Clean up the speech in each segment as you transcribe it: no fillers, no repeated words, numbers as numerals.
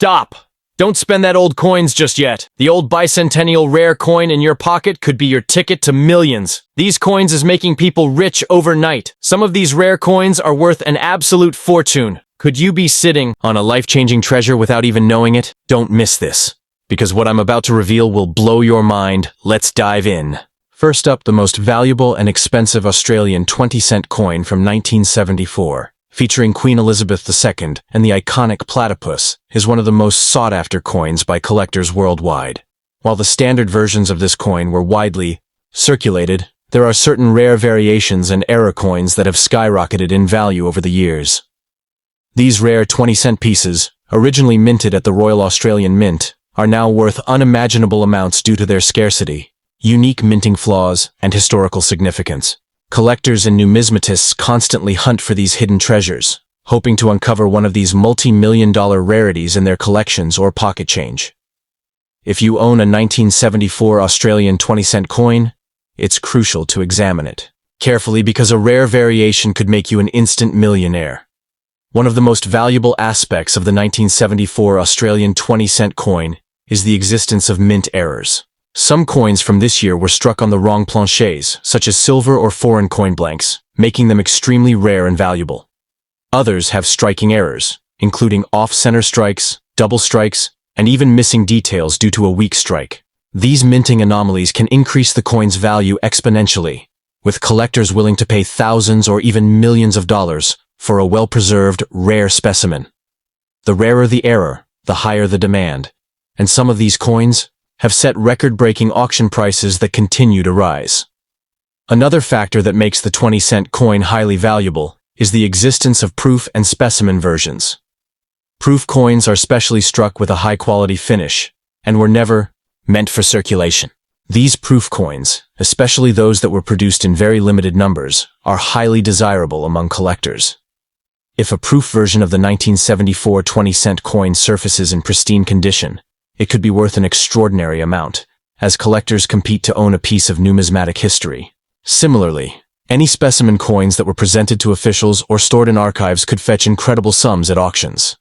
Stop! Don't spend that old coins just yet. The old Bicentennial rare coin in your pocket could be your ticket to millions. These coins is making people rich overnight. Some of these rare coins are worth an absolute fortune. Could you be sitting on a life-changing treasure without even knowing it? Don't miss this, because what I'm about to reveal will blow your mind. Let's dive in. First up, the most valuable and expensive Australian 20-cent coin from 1974. Featuring Queen Elizabeth II and the iconic platypus, is one of the most sought-after coins by collectors worldwide. While the standard versions of this coin were widely circulated, there are certain rare variations and error coins that have skyrocketed in value over the years. These rare 20-cent pieces, originally minted at the Royal Australian Mint, are now worth unimaginable amounts due to their scarcity, unique minting flaws, and historical significance. Collectors and numismatists constantly hunt for these hidden treasures, hoping to uncover one of these multi-million-dollar rarities in their collections or pocket change. If you own a 1974 Australian 20-cent coin, it's crucial to examine it carefully because a rare variation could make you an instant millionaire. One of the most valuable aspects of the 1974 Australian 20-cent coin is the existence of mint errors. Some coins from this year were struck on the wrong planchets, such as silver or foreign coin blanks, making them extremely rare and valuable. Others have striking errors, including off-center strikes, double strikes, and even missing details due to a weak strike. These minting anomalies can increase the coin's value exponentially, with collectors willing to pay thousands or even millions of dollars for a well-preserved, rare specimen. The rarer the error, the higher the demand, and some of these coins have set record-breaking auction prices that continue to rise. Another factor that makes the 20-cent coin highly valuable is the existence of proof and specimen versions. Proof coins are specially struck with a high-quality finish and were never meant for circulation. These proof coins, especially those that were produced in very limited numbers, are highly desirable among collectors. If a proof version of the 1974 20-cent coin surfaces in pristine condition, it could be worth an extraordinary amount, as collectors compete to own a piece of numismatic history. Similarly, any specimen coins that were presented to officials or stored in archives could fetch incredible sums at auctions.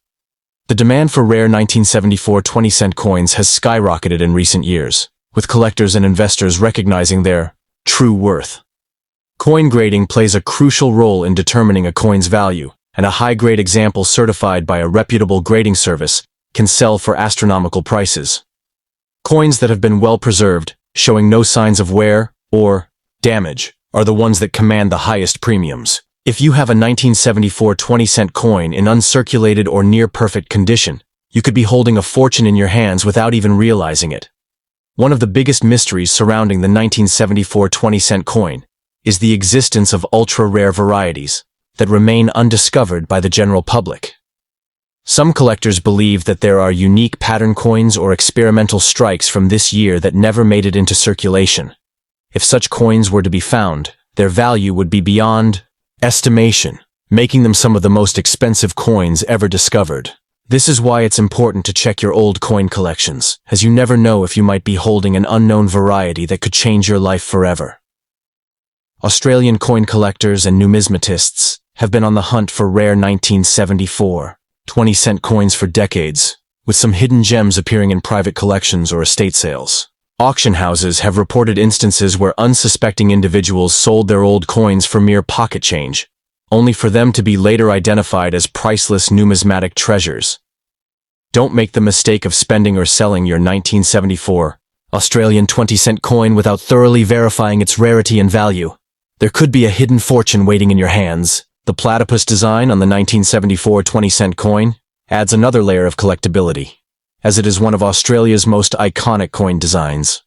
The demand for rare 1974 20-cent coins has skyrocketed in recent years, with collectors and investors recognizing their true worth. Coin grading plays a crucial role in determining a coin's value, and a high-grade example certified by a reputable grading service can sell for astronomical prices. Coins that have been well preserved, showing no signs of wear or damage, are the ones that command the highest premiums. If you have a 1974 20-cent coin in uncirculated or near-perfect condition, you could be holding a fortune in your hands without even realizing it. One of the biggest mysteries surrounding the 1974 20-cent coin is the existence of ultra-rare varieties that remain undiscovered by the general public. Some collectors believe that there are unique pattern coins or experimental strikes from this year that never made it into circulation. If such coins were to be found, their value would be beyond estimation, making them some of the most expensive coins ever discovered. This is why it's important to check your old coin collections, as you never know if you might be holding an unknown variety that could change your life forever. Australian coin collectors and numismatists have been on the hunt for rare 1974 20-cent coins for decades, with some hidden gems appearing in private collections or estate sales. Auction houses have reported instances where unsuspecting individuals sold their old coins for mere pocket change, only for them to be later identified as priceless numismatic treasures. Don't make the mistake of spending or selling your 1974 Australian 20-cent coin without thoroughly verifying its rarity and value. There could be a hidden fortune waiting in your hands. The platypus design on the 1974 20-cent coin adds another layer of collectability, as it is one of Australia's most iconic coin designs.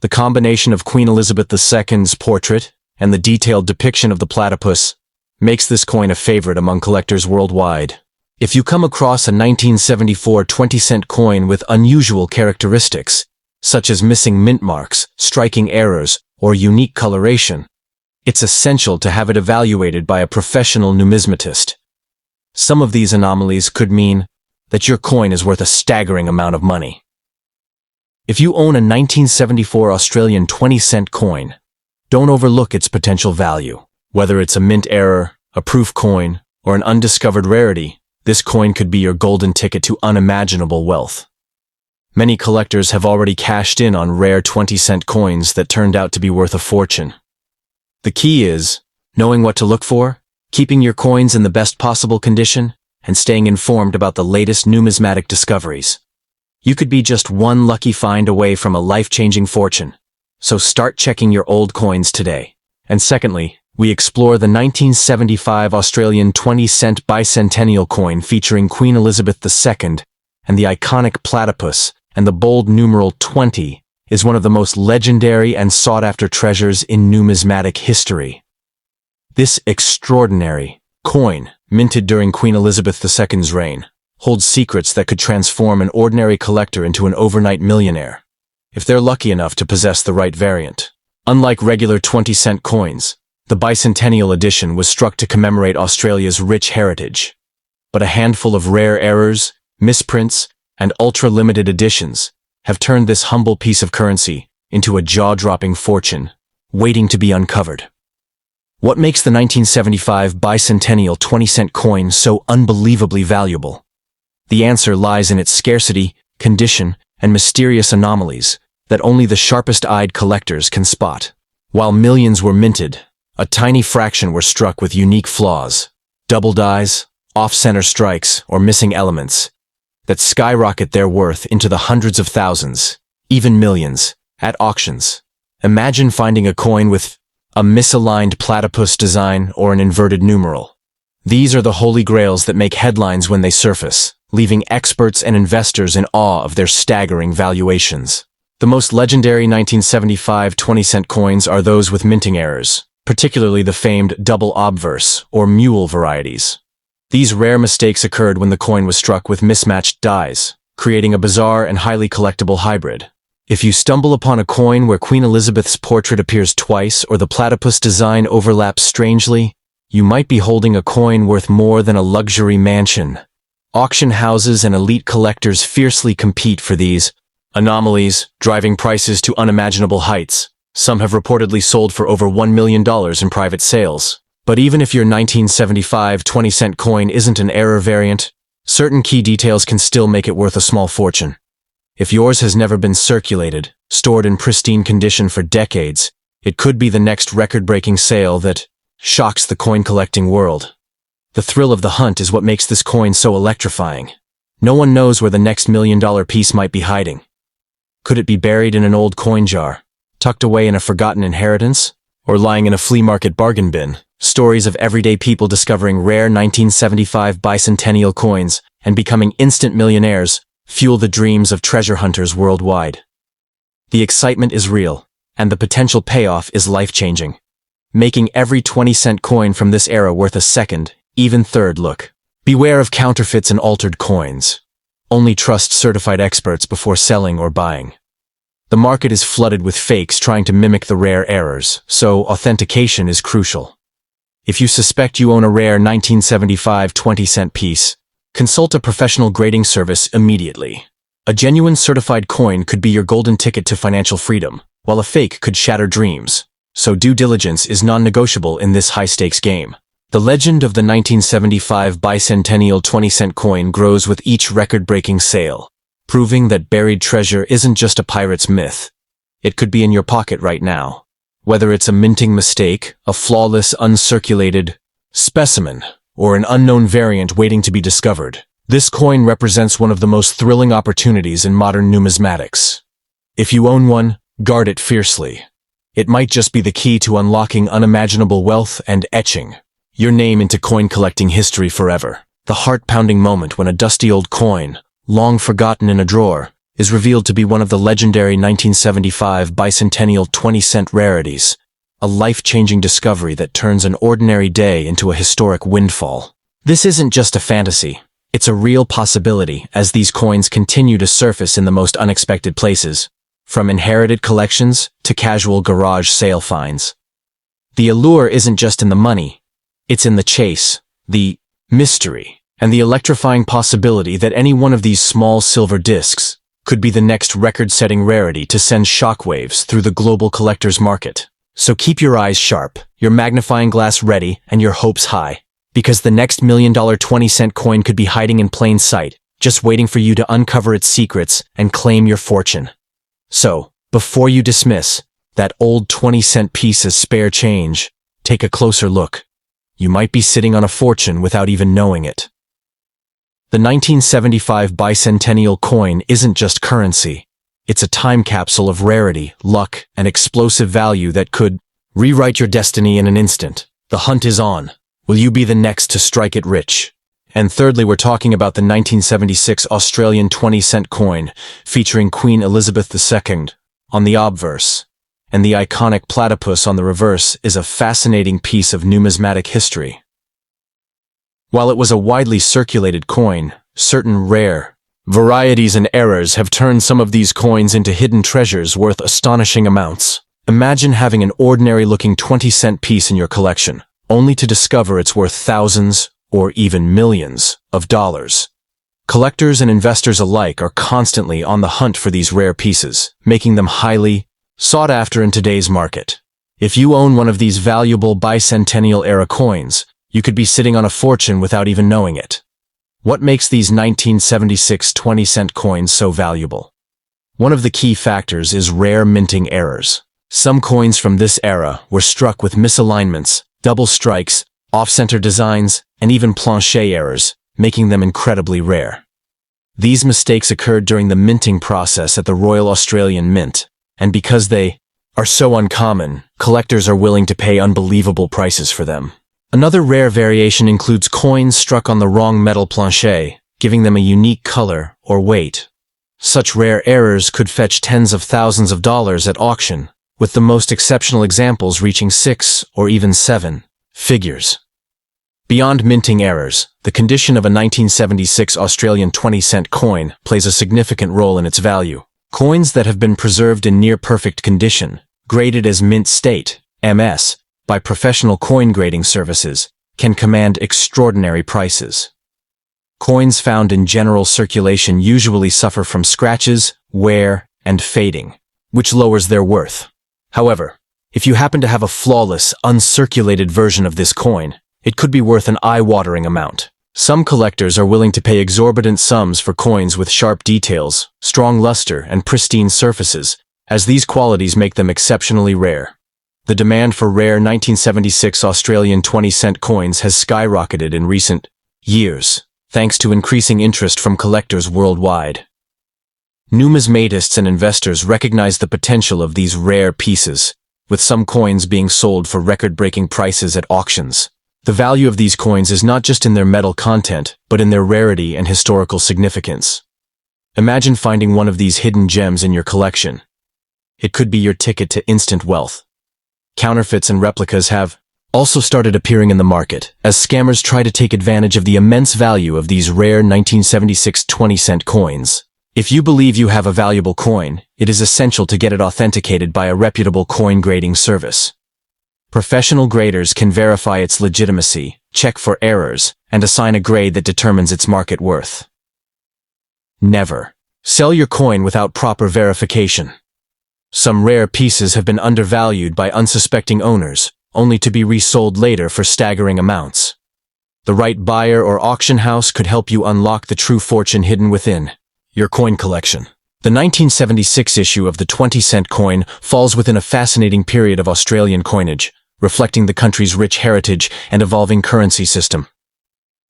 The combination of Queen Elizabeth II's portrait and the detailed depiction of the platypus makes this coin a favorite among collectors worldwide. If you come across a 1974 20-cent coin with unusual characteristics, such as missing mint marks, striking errors, or unique coloration, it's essential to have it evaluated by a professional numismatist. Some of these anomalies could mean that your coin is worth a staggering amount of money. If you own a 1974 Australian 20-cent coin, don't overlook its potential value. Whether it's a mint error, a proof coin, or an undiscovered rarity, This coin could be your golden ticket to unimaginable wealth. Many collectors have already cashed in on rare 20-cent coins that turned out to be worth a fortune. The key is knowing what to look for, keeping your coins in the best possible condition, and staying informed about the latest numismatic discoveries. You could be just one lucky find away from a life-changing fortune. So start checking your old coins today. And secondly, we explore the 1975 Australian 20-cent Bicentennial coin featuring Queen Elizabeth II, and the iconic platypus and the bold numeral 20 is one of the most legendary and sought-after treasures in numismatic history. This extraordinary coin, minted during Queen Elizabeth II's reign, holds secrets that could transform an ordinary collector into an overnight millionaire, if they're lucky enough to possess the right variant. Unlike regular 20-cent coins, the Bicentennial edition was struck to commemorate Australia's rich heritage. But a handful of rare errors, misprints, and ultra-limited editions have turned this humble piece of currency into a jaw-dropping fortune, waiting to be uncovered. What makes the 1975 Bicentennial 20-cent coin so unbelievably valuable? The answer lies in its scarcity, condition, and mysterious anomalies that only the sharpest-eyed collectors can spot. While millions were minted, a tiny fraction were struck with unique flaws, double dies, off-center strikes, or missing elements that skyrocket their worth into the hundreds of thousands, even millions, at auctions. Imagine finding a coin with a misaligned platypus design or an inverted numeral. These are the holy grails that make headlines when they surface, leaving experts and investors in awe of their staggering valuations. The most legendary 1975 20-cent coins are those with minting errors, particularly the famed double obverse or mule varieties. These rare mistakes occurred when the coin was struck with mismatched dies, creating a bizarre and highly collectible hybrid. If you stumble upon a coin where Queen Elizabeth's portrait appears twice or the platypus design overlaps strangely, you might be holding a coin worth more than a luxury mansion. Auction houses and elite collectors fiercely compete for these anomalies, driving prices to unimaginable heights. Some have reportedly sold for over $1 million in private sales. But even if your 1975 20-cent coin isn't an error variant, certain key details can still make it worth a small fortune. If yours has never been circulated, stored in pristine condition for decades, it could be the next record-breaking sale that shocks the coin-collecting world. The thrill of the hunt is what makes this coin so electrifying. No one knows where the next million-dollar piece might be hiding. Could it be buried in an old coin jar, tucked away in a forgotten inheritance, or lying in a flea market bargain bin? Stories of everyday people discovering rare 1975 Bicentennial coins and becoming instant millionaires fuel the dreams of treasure hunters worldwide. The excitement is real, and the potential payoff is life-changing, making every 20-cent coin from this era worth a second, even third look. Beware of counterfeits and altered coins. Only trust certified experts before selling or buying. The market is flooded with fakes trying to mimic the rare errors, so authentication is crucial. If you suspect you own a rare 1975 20-cent piece, consult a professional grading service immediately. A genuine certified coin could be your golden ticket to financial freedom, while a fake could shatter dreams. So due diligence is non-negotiable in this high-stakes game. The legend of the 1975 Bicentennial 20-cent coin grows with each record-breaking sale, proving that buried treasure isn't just a pirate's myth. It could be in your pocket right now. Whether it's a minting mistake, a flawless, uncirculated specimen, or an unknown variant waiting to be discovered, this coin represents one of the most thrilling opportunities in modern numismatics. If you own one, guard it fiercely. It might just be the key to unlocking unimaginable wealth and etching your name into coin-collecting history forever. The heart-pounding moment when a dusty old coin, long forgotten in a drawer, is revealed to be one of the legendary 1975 Bicentennial 20-cent rarities, a life-changing discovery that turns an ordinary day into a historic windfall. This isn't just a fantasy. It's a real possibility as these coins continue to surface in the most unexpected places, from inherited collections to casual garage sale finds. The allure isn't just in the money. It's in the chase, the mystery, and the electrifying possibility that any one of these small silver discs could be the next record-setting rarity to send shockwaves through the global collector's market. So keep your eyes sharp, your magnifying glass ready, and your hopes high, Because the next $1,000,000 20-cent coin could be hiding in plain sight, just waiting for you to uncover its secrets and claim your fortune. So, before you dismiss that old 20-cent piece as spare change, take a closer look. You might be sitting on a fortune without even knowing it. The 1975 Bicentennial coin isn't just currency. It's a time capsule of rarity, luck, and explosive value that could rewrite your destiny in an instant. The hunt is on. Will you be the next to strike it rich? And thirdly, we're talking about the 1976 Australian 20-cent coin, featuring Queen Elizabeth II on the obverse, and the iconic platypus on the reverse is a fascinating piece of numismatic history. While it was a widely circulated coin, certain rare varieties and errors have turned some of these coins into hidden treasures worth astonishing amounts. Imagine having an ordinary-looking 20-cent piece in your collection, only to discover it's worth thousands or even millions of dollars. Collectors and investors alike are constantly on the hunt for these rare pieces, making them highly sought after in today's market. If you own one of these valuable Bicentennial-era coins, you could be sitting on a fortune without even knowing it. What makes these 1976 20-cent coins so valuable? One of the key factors is rare minting errors. Some coins from this era were struck with misalignments, double strikes, off-center designs, and even planchet errors, making them incredibly rare. These mistakes occurred during the minting process at the Royal Australian Mint, and because they are so uncommon, collectors are willing to pay unbelievable prices for them. Another rare variation includes coins struck on the wrong metal planchet, giving them a unique color or weight. Such rare errors could fetch tens of thousands of dollars at auction, with the most exceptional examples reaching 6 or even 7 figures. Beyond minting errors, the condition of a 1976 Australian 20-cent coin plays a significant role in its value. Coins that have been preserved in near-perfect condition, graded as mint state, MS, by professional coin grading services, can command extraordinary prices. Coins found in general circulation usually suffer from scratches, wear, and fading, which lowers their worth. However, if you happen to have a flawless, uncirculated version of this coin, it could be worth an eye-watering amount. Some collectors are willing to pay exorbitant sums for coins with sharp details, strong luster, and pristine surfaces, as these qualities make them exceptionally rare. The demand for rare 1976 Australian 20-cent coins has skyrocketed in recent years, thanks to increasing interest from collectors worldwide. Numismatists and investors recognize the potential of these rare pieces, with some coins being sold for record-breaking prices at auctions. The value of these coins is not just in their metal content, but in their rarity and historical significance. Imagine finding one of these hidden gems in your collection. It could be your ticket to instant wealth. Counterfeits and replicas have also started appearing in the market, as scammers try to take advantage of the immense value of these rare 1976 20-cent coins. If you believe you have a valuable coin, it is essential to get it authenticated by a reputable coin grading service. Professional graders can verify its legitimacy, check for errors, and assign a grade that determines its market worth. Never sell your coin without proper verification. Some rare pieces have been undervalued by unsuspecting owners, only to be resold later for staggering amounts. The right buyer or auction house could help you unlock the true fortune hidden within your coin collection. The 1976 issue of the 20-cent coin falls within a fascinating period of Australian coinage, reflecting the country's rich heritage and evolving currency system.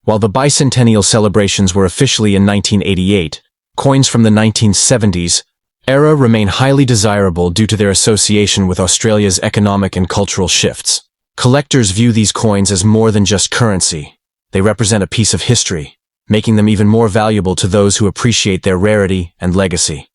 While the bicentennial celebrations were officially in 1988, coins from the 1970s era remain highly desirable due to their association with Australia's economic and cultural shifts. Collectors view these coins as more than just currency. They represent a piece of history, making them even more valuable to those who appreciate their rarity and legacy.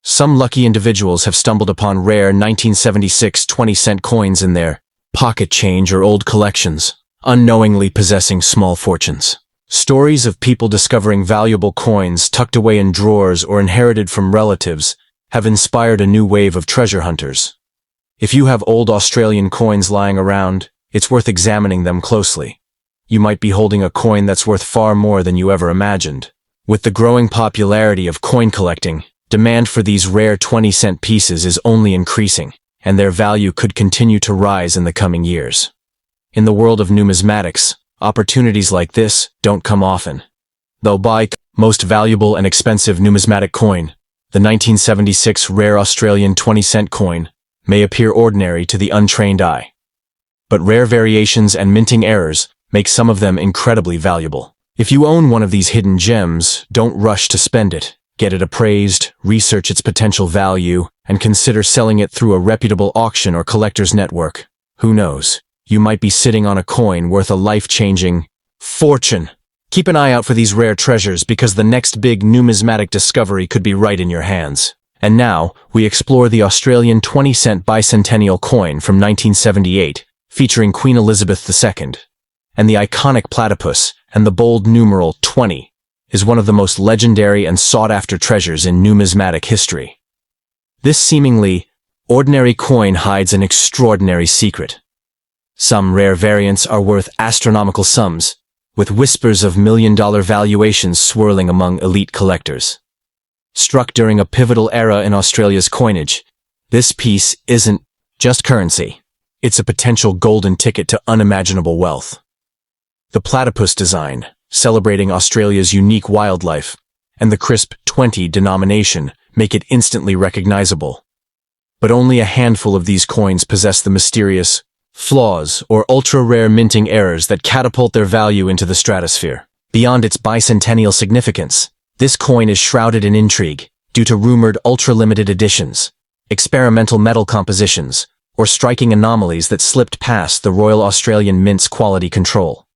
Some lucky individuals have stumbled upon rare 1976 20-cent coins in their pocket change or old collections, unknowingly possessing small fortunes. Stories of people discovering valuable coins tucked away in drawers or inherited from relatives have inspired a new wave of treasure hunters. If you have old Australian coins lying around, it's worth examining them closely. You might be holding a coin that's worth far more than you ever imagined. With the growing popularity of coin collecting, demand for these rare 20-cent pieces is only increasing, and their value could continue to rise in the coming years. In the world of numismatics, Opportunities like this don't come often. Though by most valuable and expensive numismatic coin, the 1976 rare Australian 20-cent coin may appear ordinary to the untrained eye. But rare variations and minting errors make some of them incredibly valuable. If you own one of these hidden gems, don't rush to spend it. Get it appraised, research its potential value, and consider selling it through a reputable auction or collector's network. Who knows? You might be sitting on a coin worth a life-changing fortune. Keep an eye out for these rare treasures because the next big numismatic discovery could be right in your hands. And now, we explore the Australian 20-cent Bicentennial coin from 1978, featuring Queen Elizabeth II. And the iconic platypus and the bold numeral 20 is one of the most legendary and sought-after treasures in numismatic history. This seemingly ordinary coin hides an extraordinary secret. Some rare variants are worth astronomical sums, with whispers of million-dollar valuations swirling among elite collectors. Struck during a pivotal era in Australia's coinage, this piece isn't just currency. It's a potential golden ticket to unimaginable wealth. The platypus design, celebrating Australia's unique wildlife, and the crisp 20 denomination make it instantly recognizable. But only a handful of these coins possess the mysterious flaws or ultra-rare minting errors that catapult their value into the stratosphere. Beyond its bicentennial significance, this coin is shrouded in intrigue due to rumored ultra-limited editions, experimental metal compositions, or striking anomalies that slipped past the Royal Australian Mint's quality control.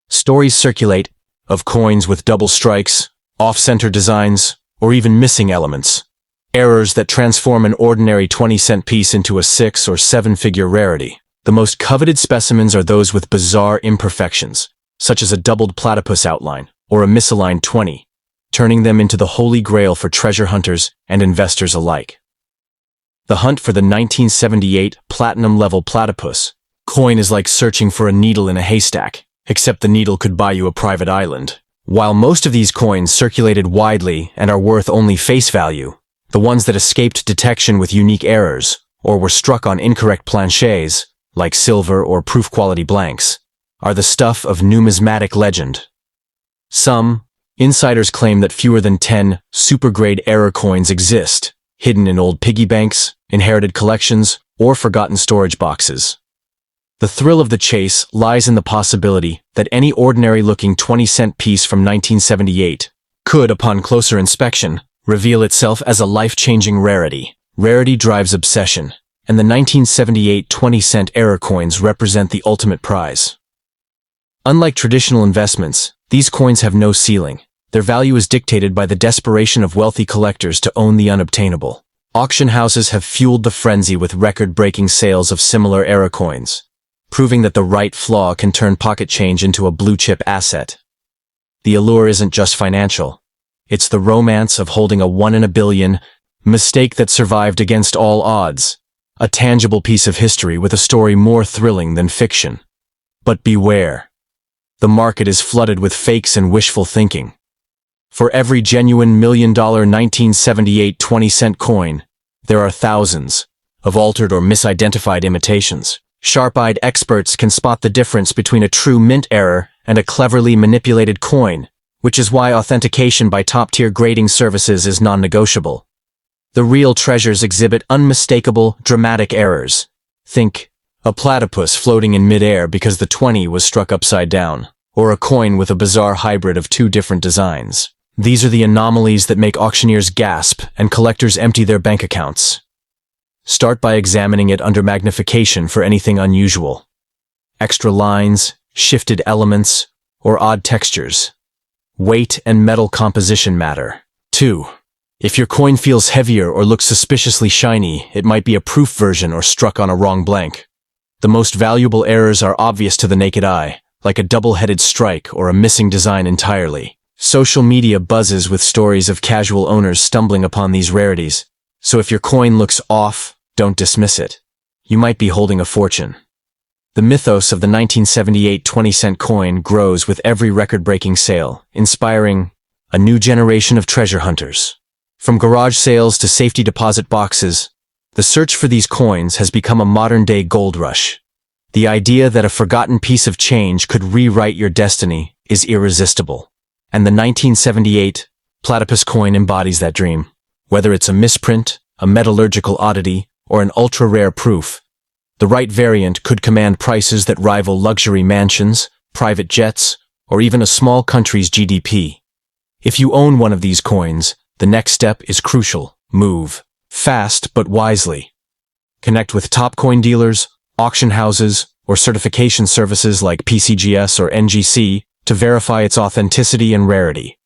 Stories circulate of coins with double strikes, off-center designs, or even missing elements. Errors that transform an ordinary 20-cent piece into a 6- or 7-figure rarity. The most coveted specimens are those with bizarre imperfections, such as a doubled platypus outline or a misaligned 20, turning them into the holy grail for treasure hunters and investors alike. The hunt for the 1978 platinum-level platypus coin is like searching for a needle in a haystack, except the needle could buy you a private island. While most of these coins circulated widely and are worth only face value, the ones that escaped detection with unique errors or were struck on incorrect planchets, like silver or proof-quality blanks, are the stuff of numismatic legend. Some insiders claim that fewer than 10 super-grade error coins exist, hidden in old piggy banks, inherited collections, or forgotten storage boxes. The thrill of the chase lies in the possibility that any ordinary-looking 20-cent piece from 1978 could, upon closer inspection, reveal itself as a life-changing rarity. Rarity drives obsession, and the 1978 20-cent error coins represent the ultimate prize. Unlike traditional investments, these coins have no ceiling. Their value is dictated by the desperation of wealthy collectors to own the unobtainable. Auction houses have fueled the frenzy with record-breaking sales of similar error coins, proving that the right flaw can turn pocket change into a blue-chip asset. The allure isn't just financial. It's the romance of holding a 1 in a billion mistake that survived against all odds. A tangible piece of history with a story more thrilling than fiction. But beware. The market is flooded with fakes and wishful thinking. For every genuine million-dollar 1978 20-cent coin, there are thousands of altered or misidentified imitations. Sharp-eyed experts can spot the difference between a true mint error and a cleverly manipulated coin, which is why authentication by top-tier grading services is non-negotiable. The real treasures exhibit unmistakable, dramatic errors. Think a platypus floating in mid-air because the 20 was struck upside down, or a coin with a bizarre hybrid of two different designs. These are the anomalies that make auctioneers gasp and collectors empty their bank accounts. Start by examining it under magnification for anything unusual. Extra lines, shifted elements, or odd textures. Weight and metal composition matter. 2. If your coin feels heavier or looks suspiciously shiny, it might be a proof version or struck on a wrong blank. The most valuable errors are obvious to the naked eye, like a double-headed strike or a missing design entirely. Social media buzzes with stories of casual owners stumbling upon these rarities, so if your coin looks off, don't dismiss it. You might be holding a fortune. The mythos of the 1978 20-cent coin grows with every record-breaking sale, inspiring a new generation of treasure hunters. From garage sales to safety deposit boxes, the search for these coins has become a modern-day gold rush. The idea that a forgotten piece of change could rewrite your destiny is irresistible. And the 1978 platypus coin embodies that dream. Whether it's a misprint, a metallurgical oddity, or an ultra-rare proof, the right variant could command prices that rival luxury mansions, private jets, or even a small country's GDP. If you own one of these coins, the next step is crucial. Move fast but wisely. Connect with top coin dealers, auction houses, or certification services like PCGS or NGC to verify its authenticity and rarity.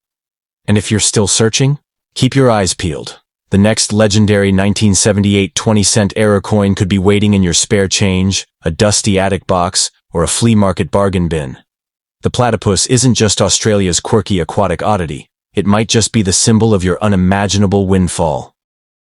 And if you're still searching, keep your eyes peeled. The next legendary 1978 20-cent error coin could be waiting in your spare change, a dusty attic box, or a flea market bargain bin. The platypus isn't just Australia's quirky aquatic oddity. It might just be the symbol of your unimaginable windfall.